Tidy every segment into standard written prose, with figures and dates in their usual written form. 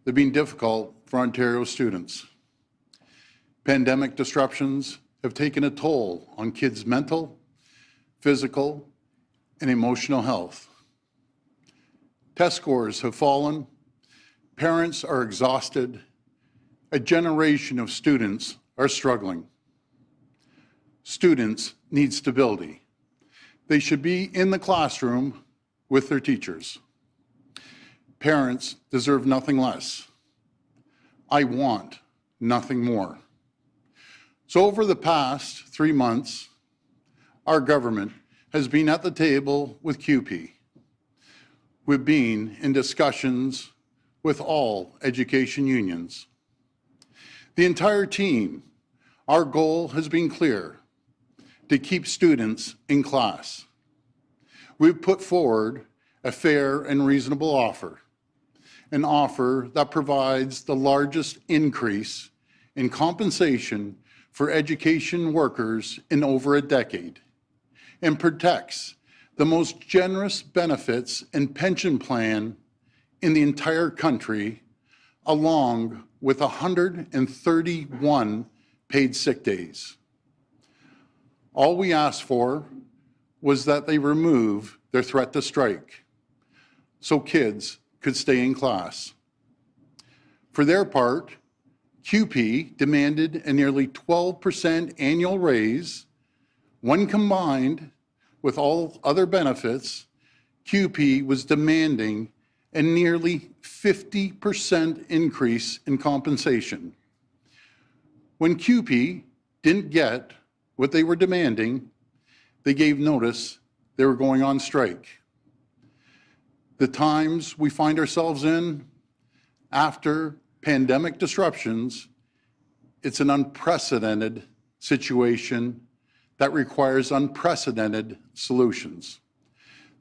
they've been difficult for Ontario students. Pandemic disruptions have taken a toll on kids' mental, physical, and emotional health. Test scores have fallen, parents are exhausted, a generation of students are struggling. Students need stability. They should be in the classroom with their teachers. Parents deserve nothing less. I want nothing more. So over the past 3 months, our government has been at the table with CUPE. We've been in discussions with all education unions. The entire team, our goal has been clear: to keep students in class. We've put forward a fair and reasonable offer, an offer that provides the largest increase in compensation for education workers in over a decade, and protects the most generous benefits and pension plan in the entire country, along with 131 paid sick days. All we asked for was that they remove their threat to strike so kids could stay in class. For their part, CUPE demanded a nearly 12% annual raise. When combined with all other benefits, CUPE was demanding a nearly 50% increase in compensation. When CUPE didn't get what they were demanding, they gave notice they were going on strike. The times we find ourselves in after pandemic disruptions, it's an unprecedented situation that requires unprecedented solutions.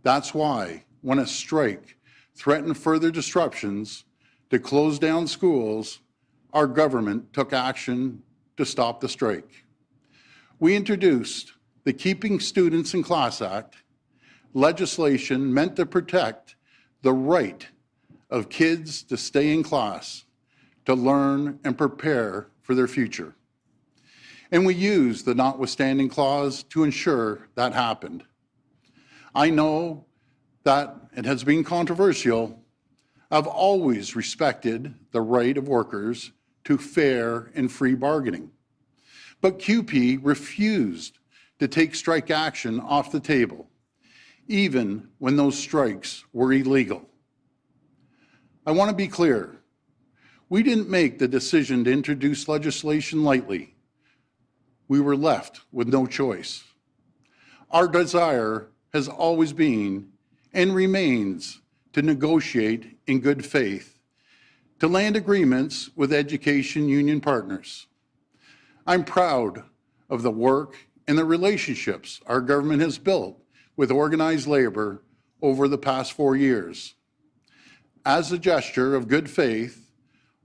That's why when a strike threatened further disruptions to close down schools, our government took action to stop the strike. We introduced the Keeping Students in Class Act, legislation meant to protect the right of kids to stay in class, to learn and prepare for their future. And we used the notwithstanding clause to ensure that happened. I know that it has been controversial. I've always respected the right of workers to fair and free bargaining. But CUPE refused to take strike action off the table, even when those strikes were illegal. I want to be clear. We didn't make the decision to introduce legislation lightly. We were left with no choice. Our desire has always been and remains to negotiate in good faith, to land agreements with education union partners. I'm proud of the work and the relationships our government has built with organized labor over the past 4 years. As a gesture of good faith,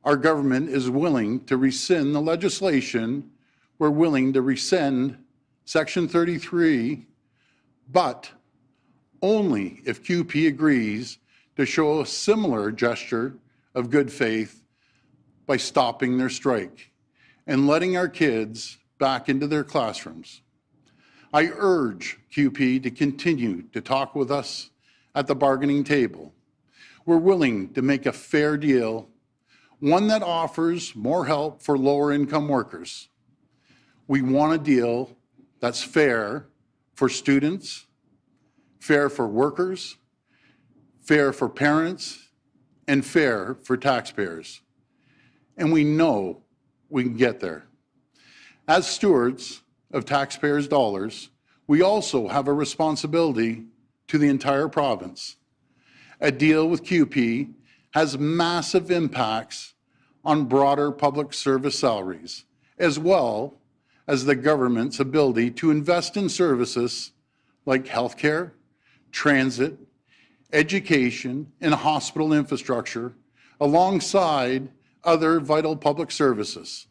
our government is willing to rescind the legislation. We're willing to rescind Section 33, but only if CUPE agrees to show a similar gesture of good faith by stopping their strike and letting our kids back into their classrooms. I urge CUPE to continue to talk with us at the bargaining table. We're willing to make a fair deal, one that offers more help for lower income workers. We want a deal that's fair for students, fair for workers, fair for parents, and fair for taxpayers. And we know we can get there. As stewards of taxpayers' dollars, we also have a responsibility to the entire province. A deal with CUPE has massive impacts on broader public service salaries, as well as the government's ability to invest in services like healthcare, transit, education, and hospital infrastructure, alongside other vital public services.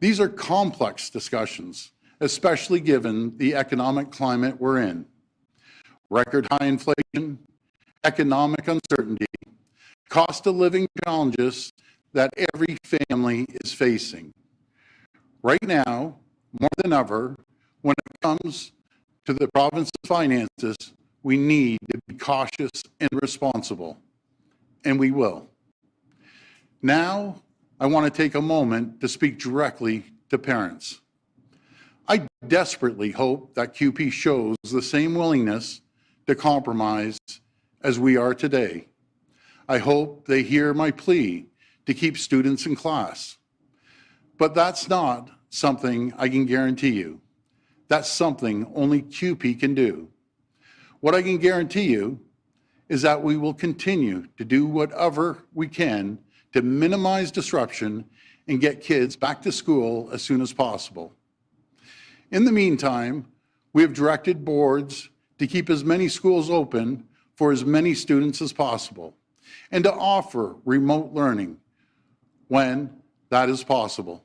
These are complex discussions, especially given the economic climate we're in. Record high inflation, economic uncertainty, cost of living challenges that every family is facing. Right now, more than ever, when it comes to the province's finances, we need to be cautious and responsible, and we will. Now, I want to take a moment to speak directly to parents. I desperately hope that CUPE shows the same willingness to compromise as we are today. I hope they hear my plea to keep students in class. But that's not something I can guarantee you. That's something only CUPE can do. What I can guarantee you is that we will continue to do whatever we can to minimize disruption and get kids back to school as soon as possible. In the meantime, we have directed boards to keep as many schools open for as many students as possible and to offer remote learning when that is possible.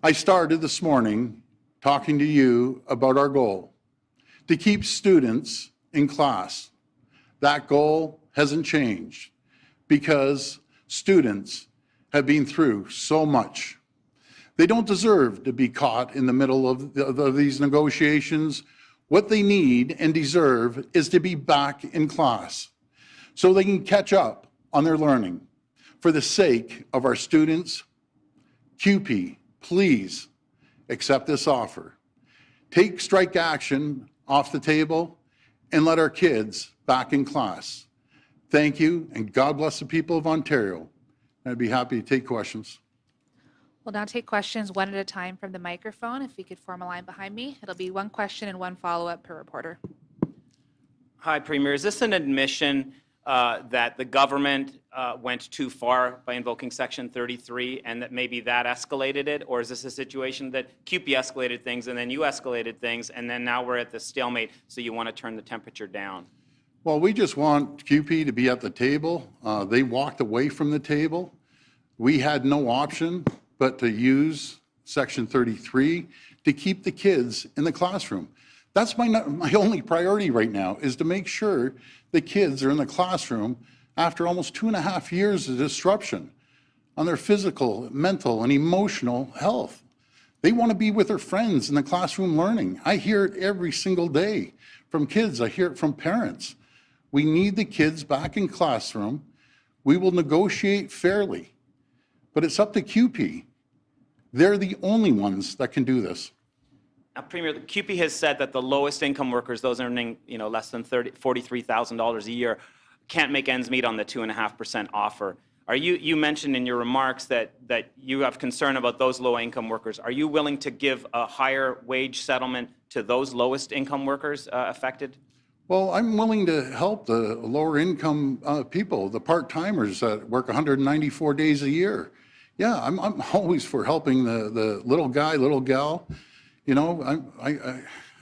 I started this morning talking to you about our goal, to keep students in class. That goal hasn't changed because students have been through so much. They don't deserve to be caught in the middle of these negotiations. What they need and deserve is to be back in class so they can catch up on their learning. For the sake of our students, CUPE, please accept this offer. Take strike action off the table and let our kids back in class. Thank you, and God bless the people of Ontario. I'd be happy to take questions. We'll now take questions one at a time from the microphone. If we could form a line behind me, it'll be one question and one follow-up per reporter. Hi, Premier. Is this an admission that the government went too far by invoking Section 33 and that maybe that escalated it? Or is this a situation that CUPE escalated things and then you escalated things and then now we're at the stalemate, so you want to turn the temperature down? Well, we just want CUPE to be at the table. They walked away from the table. We had no option but to use Section 33 to keep the kids in the classroom. That's my only priority right now, is to make sure the kids are in the classroom after almost 2.5 years of disruption on their physical, mental, and emotional health. They want to be with their friends in the classroom learning. I hear it every single day from kids. I hear it from parents. We need the kids back in classroom. We will negotiate fairly, but it's up to CUPE. They're the only ones that can do this. Now, Premier, the CUPE has said that the lowest income workers, those earning less than $43,000 a year, can't make ends meet on the 2.5% offer. You mentioned in your remarks that you have concern about those low income workers. Are you willing to give a higher wage settlement to those lowest income workers affected? Well, I'm willing to help the lower income people, the part-timers that work 194 days a year. Yeah, I'm always for helping the little guy, little gal. You know,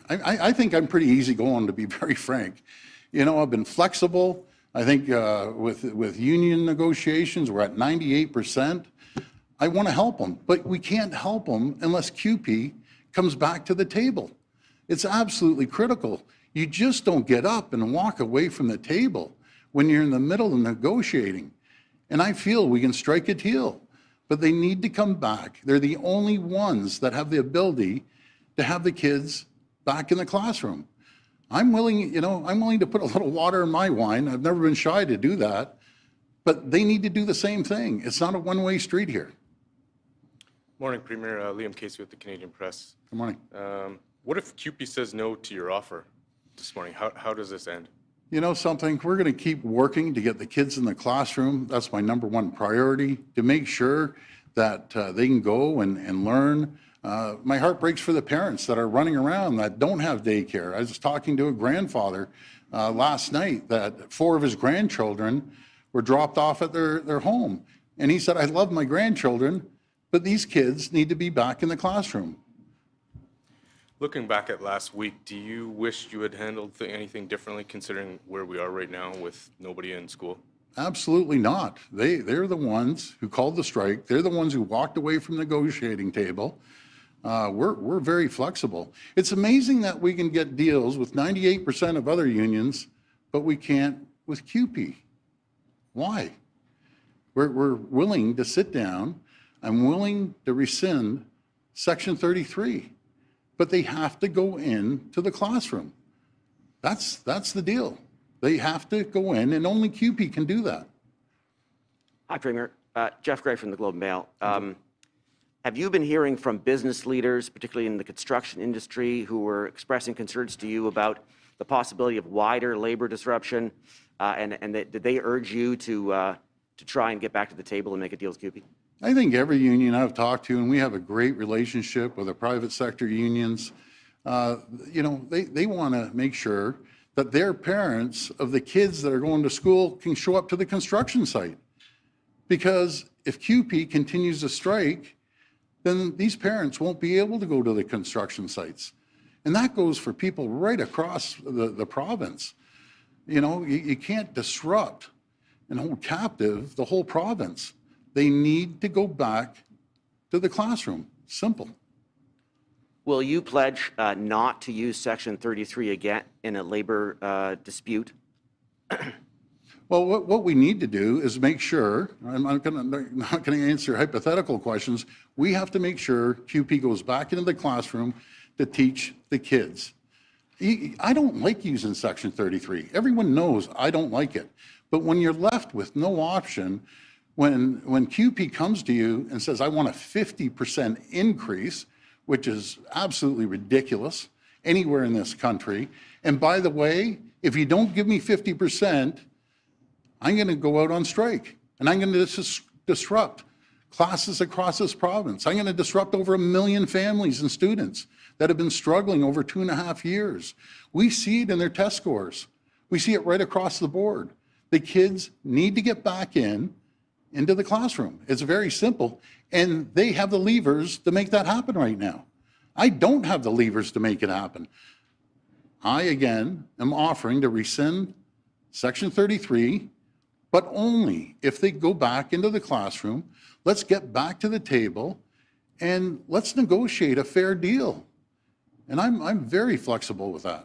I think I'm pretty easygoing, to be very frank. You know, I've been flexible. I think with union negotiations, we're at 98%. I want to help them, but we can't help them unless CUPE comes back to the table. It's absolutely critical. You just don't get up and walk away from the table when you're in the middle of negotiating. And I feel we can strike a deal, but they need to come back. They're the only ones that have the ability to have the kids back in the classroom. I'm willing to put a little water in my wine. I've never been shy to do that, but they need to do the same thing. It's not a one-way street here. Morning, Premier. Liam Casey with the Canadian Press. Good morning. What if CUPE says no to your offer this morning? How does this end? You know something? We're going to keep working to get the kids in the classroom. That's my #1 priority, to make sure that they can go and learn. My heart breaks for the parents that are running around that don't have daycare. I was talking to a grandfather last night that 4 of his grandchildren were dropped off at their home. And he said, I love my grandchildren, but these kids need to be back in the classroom. Looking back at last week, do you wish you had handled anything differently, considering where we are right now with nobody in school? Absolutely not. They're the ones who called the strike. They're the ones who walked away from the negotiating table. We're very flexible. It's amazing that we can get deals with 98% of other unions, but we can't with CUPE. Why? We're willing to sit down. I'm willing to rescind Section 33, but they have to go into the classroom. That's the deal. They have to go in, and only CUPE can do that. Hi, Premier. Jeff Gray from the Globe and Mail. Have you been hearing from business leaders, particularly in the construction industry, who were expressing concerns to you about the possibility of wider labor disruption, did they urge you to try and get back to the table and make a deal with CUPE? I think every union I've talked to, and we have a great relationship with the private sector unions, you know, they want to make sure that their parents of the kids that are going to school can show up to the construction site. Because if CUPE continues to strike, then these parents won't be able to go to the construction sites. And that goes for people right across the province. You know, you can't disrupt and hold captive the whole province. They need to go back to the classroom. Simple. Will you pledge not to use Section 33 again in a labor dispute? Well, what we need to do is make sure, I'm not going to answer hypothetical questions, we have to make sure CUPE goes back into the classroom to teach the kids. I don't like using Section 33. Everyone knows I don't like it. But when you're left with no option, when CUPE comes to you and says, I want a 50% increase, which is absolutely ridiculous anywhere in this country, and by the way, if you don't give me 50%, I'm going to go out on strike, and I'm going to disrupt classes across this province. I'm going to disrupt over 1 million families and students that have been struggling over 2.5 years. We see it in their test scores. We see it right across the board. The kids need to get back into the classroom. It's very simple, and they have the levers to make that happen right now. I don't have the levers to make it happen. I, again, am offering to rescind Section 33, but only if they go back into the classroom. Let's get back to the table, and let's negotiate a fair deal. And I'm very flexible with that.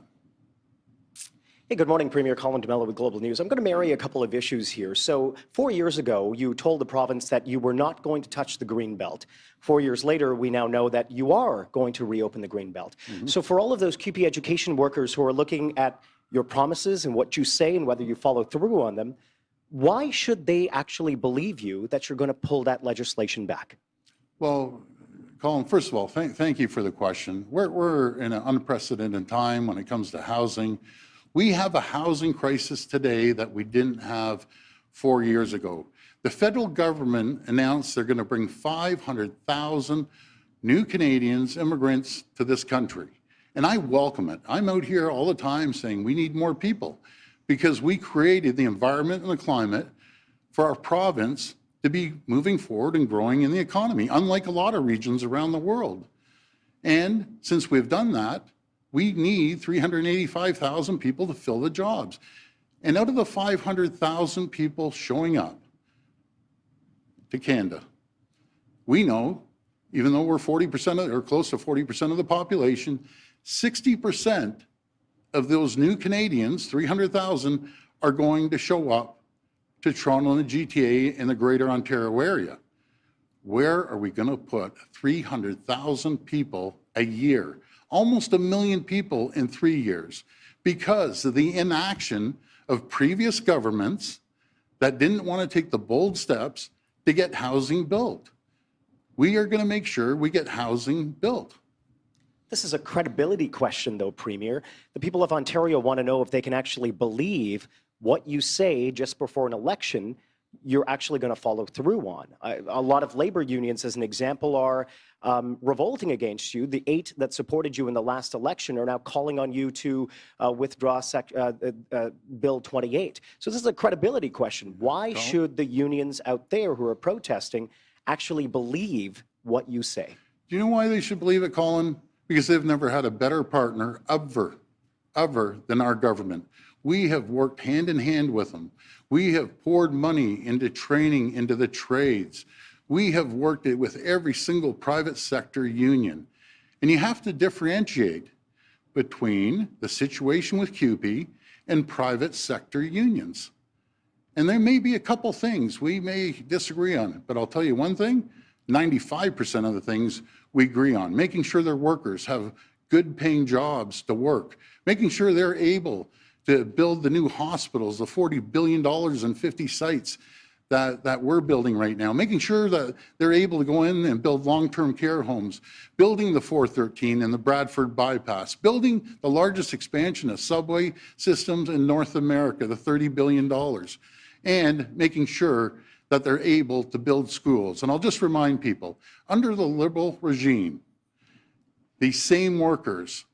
Hey, good morning, Premier Colin DeMello with Global News. I'm going to marry a couple of issues here. So 4 years ago, you told the province that you were not going to touch the Greenbelt. 4 years later, we now know that you are going to reopen the Greenbelt. So for all of those CUPE education workers who are looking at your promises and what you say and whether you follow through on them, why should they actually believe you that you're going to pull that legislation back? Well, Colin, first of all, thank you for the question. We're in an unprecedented time when it comes to housing. We have a housing crisis today that we didn't have 4 years ago. The federal government announced they're going to bring 500,000 new Canadians, immigrants, to this country. And I welcome it. I'm out here all the time saying we need more people because we created the environment and the climate for our province to be moving forward and growing in the economy, unlike a lot of regions around the world. And since we've done that, we need 385,000 people to fill the jobs. And out of the 500,000 people showing up to Canada, we know, even though we're 40% or close to 40% of the population, 60% of those new Canadians, 300,000, are going to show up to Toronto and the GTA in the Greater Ontario area. Where are we going to put 300,000 people a year? Almost 1 million people in 3 years because of the inaction of previous governments that didn't want to take the bold steps to get housing built. We are going to make sure we get housing built. This is a credibility question, though, Premier. The people of Ontario want to know if they can actually believe what you say just before an election you're actually going to follow through on. A lot of labor unions, as an example, are revolting against you. The 8 that supported you in the last election are now calling on you to withdraw Bill 28. So this is a credibility question. Why should the unions out there who are protesting actually believe what you say? Do you know why they should believe it, Colin? Because they've never had a better partner ever than our government. We have worked hand in hand with them. We have poured money into training, into the trades. We have worked it with every single private sector union. And you have to differentiate between the situation with CUPE and private sector unions. And there may be a couple things we may disagree on, but I'll tell you one thing, 95% of the things we agree on. Making sure their workers have good paying jobs to work, making sure they're able to build the new hospitals, the $40 billion and 50 sites that we're building right now, making sure that they're able to go in and build long-term care homes, building the 413 and the Bradford bypass, building the largest expansion of subway systems in North America, the $30 billion, and making sure that they're able to build schools. And I'll just remind people, under the Liberal regime, these same workers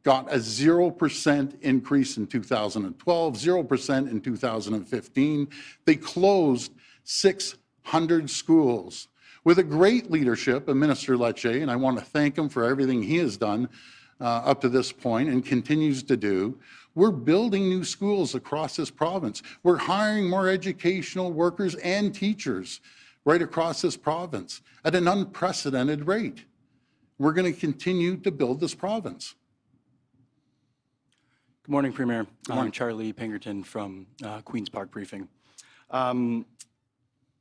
got a 0% increase in 2012, 0% in 2015. They closed 600 schools with a great leadership of Minister Lecce, and I want to thank him for everything he has done up to this point and continues to do. We're building new schools across this province. We're hiring more educational workers and teachers right across this province at an unprecedented rate. We're going to continue to build this province. Good morning, Premier. I'm Charlie Pinkerton from Queen's Park Briefing.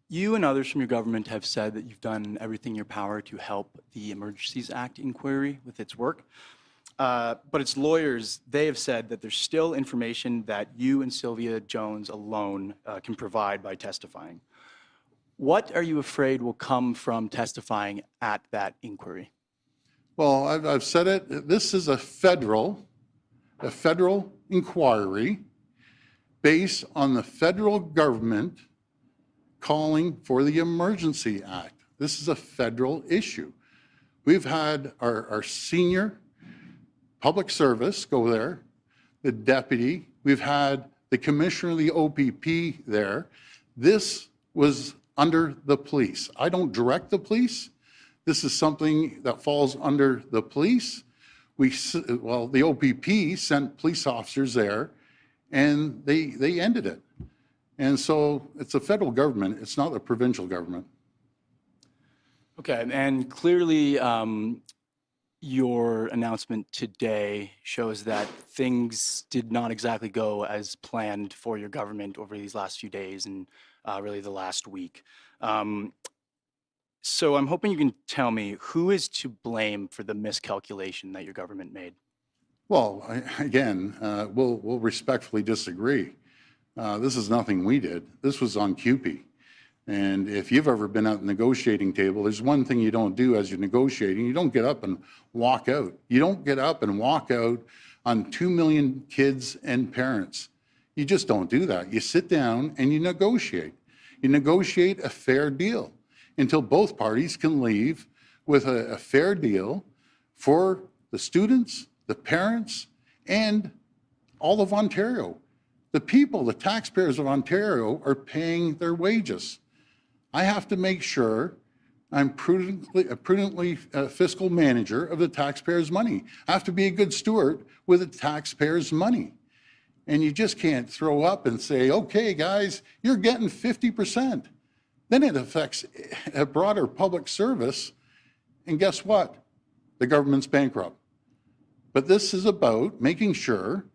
You and others from your government have said that you've done everything in your power to help the Emergencies Act inquiry with its work. But its lawyers, they have said that there's still information that you and Sylvia Jones alone can provide by testifying. What are you afraid will come from testifying at that inquiry? Well, I've said it. This is a federal inquiry based on the federal government calling for the Emergency Act. This is a federal issue. We've had our senior public service go there, the deputy, we've had the commissioner of the OPP there. This was under the police. I don't direct the police. This is something that falls under the police. The OPP sent police officers there and they ended it. And so it's a federal government, it's not a provincial government. Okay, and clearly your announcement today shows that things did not exactly go as planned for your government over these last few days and really the last week. So I'm hoping you can tell me who is to blame for the miscalculation that your government made? Well, we'll respectfully disagree. This is nothing we did. This was on CUPE. And if you've ever been at the negotiating table, there's one thing you don't do as you're negotiating. You don't get up and walk out. You don't get up and walk out on 2 million kids and parents. You just don't do that. You sit down and you negotiate. You negotiate a fair deal until both parties can leave with a fair deal for the students, the parents, and all of Ontario. The people, the taxpayers of Ontario are paying their wages. I have to make sure I'm a prudently fiscal manager of the taxpayers' money. I have to be a good steward with the taxpayers' money. And you just can't throw up and say, okay, guys, you're getting 50%. Then it affects a broader public service. And guess what? The government's bankrupt. But this is about making sure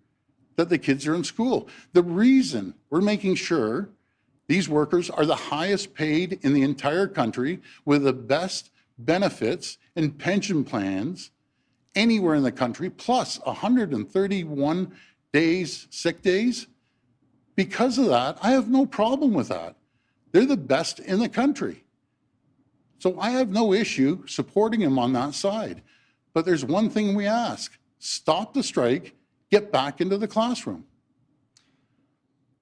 that the kids are in school. The reason we're making sure these workers are the highest paid in the entire country with the best benefits and pension plans anywhere in the country, plus 131 days, sick days. Because of that, I have no problem with that. They're the best in the country. So I have no issue supporting them on that side. But there's one thing we ask: stop the strike, get back into the classroom.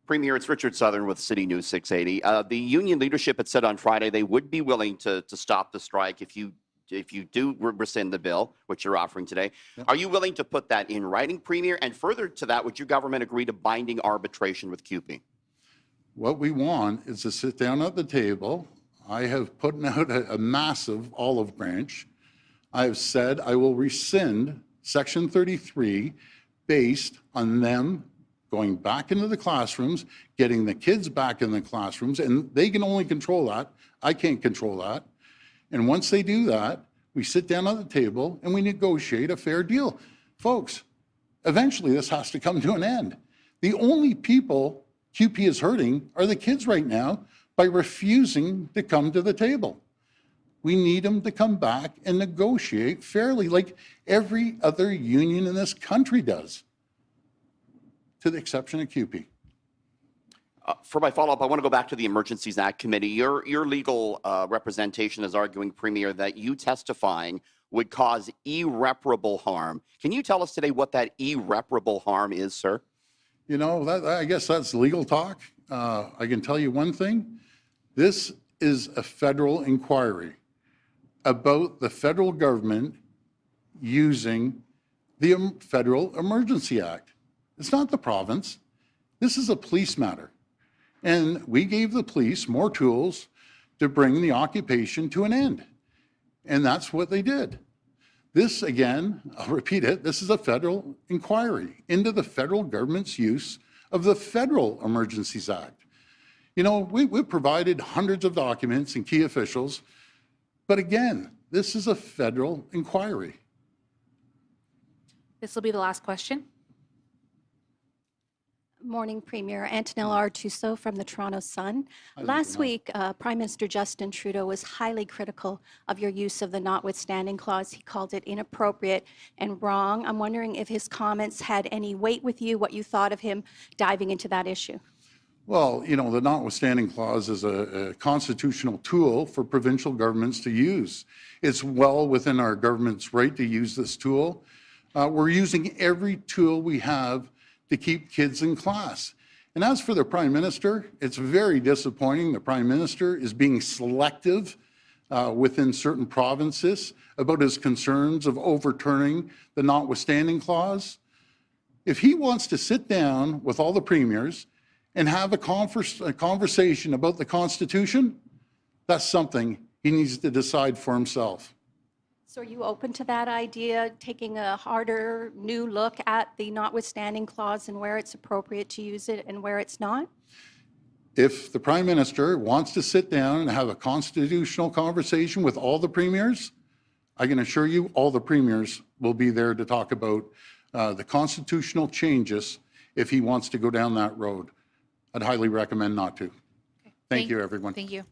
Premier, it's Richard Southern with City News 680. The union leadership had said on Friday they would be willing to stop the strike if you do rescind the bill, which you're offering today. Yep. Are you willing to put that in writing, Premier? And further to that, would your government agree to binding arbitration with CUPE? What we want is to sit down at the table. I have put out a massive olive branch. I have said I will rescind Section 33 based on them going back into the classrooms, getting the kids back in the classrooms, and they can only control that. I can't control that. And once they do that, we sit down at the table and we negotiate a fair deal. Folks, eventually this has to come to an end. The only people CUPE is hurting are the kids right now by refusing to come to the table. We need them to come back and negotiate fairly like every other union in this country does, to the exception of CUPE. For my follow-up, I want to go back to the Emergencies Act Committee. Your legal representation is arguing, Premier, that you testifying would cause irreparable harm. Can you tell us today what that irreparable harm is, sir? You know, I guess that's legal talk. I can tell you one thing. This is a federal inquiry about the federal government using the Federal Emergency Act. It's not the province. This is a police matter. And we gave the police more tools to bring the occupation to an end. And that's what they did. This, again, I'll repeat it, this is a federal inquiry into the federal government's use of the Federal Emergencies Act. You know, we've provided hundreds of documents and key officials, but again, this is a federal inquiry. This will be the last question. Morning, Premier. Antonella Artuso from the Toronto Sun. Hi, Last Antonella. week, Prime Minister Justin Trudeau was highly critical of your use of the notwithstanding clause. He called it inappropriate and wrong. I'm wondering if his comments had any weight with you, what you thought of him diving into that issue. Well, you know, the notwithstanding clause is a constitutional tool for provincial governments to use. It's well within our government's right to use this tool. We're using every tool we have to keep kids in class. And as for the Prime Minister, it's very disappointing the Prime Minister is being selective within certain provinces about his concerns of overturning the notwithstanding clause. If he wants to sit down with all the premiers and have a conversation about the Constitution, that's something he needs to decide for himself. So are you open to that idea, taking a harder, new look at the notwithstanding clause and where it's appropriate to use it and where it's not? If the Prime Minister wants to sit down and have a constitutional conversation with all the premiers, I can assure you all the premiers will be there to talk about the constitutional changes if he wants to go down that road. I'd highly recommend not to. Thank you, everyone. Thank you.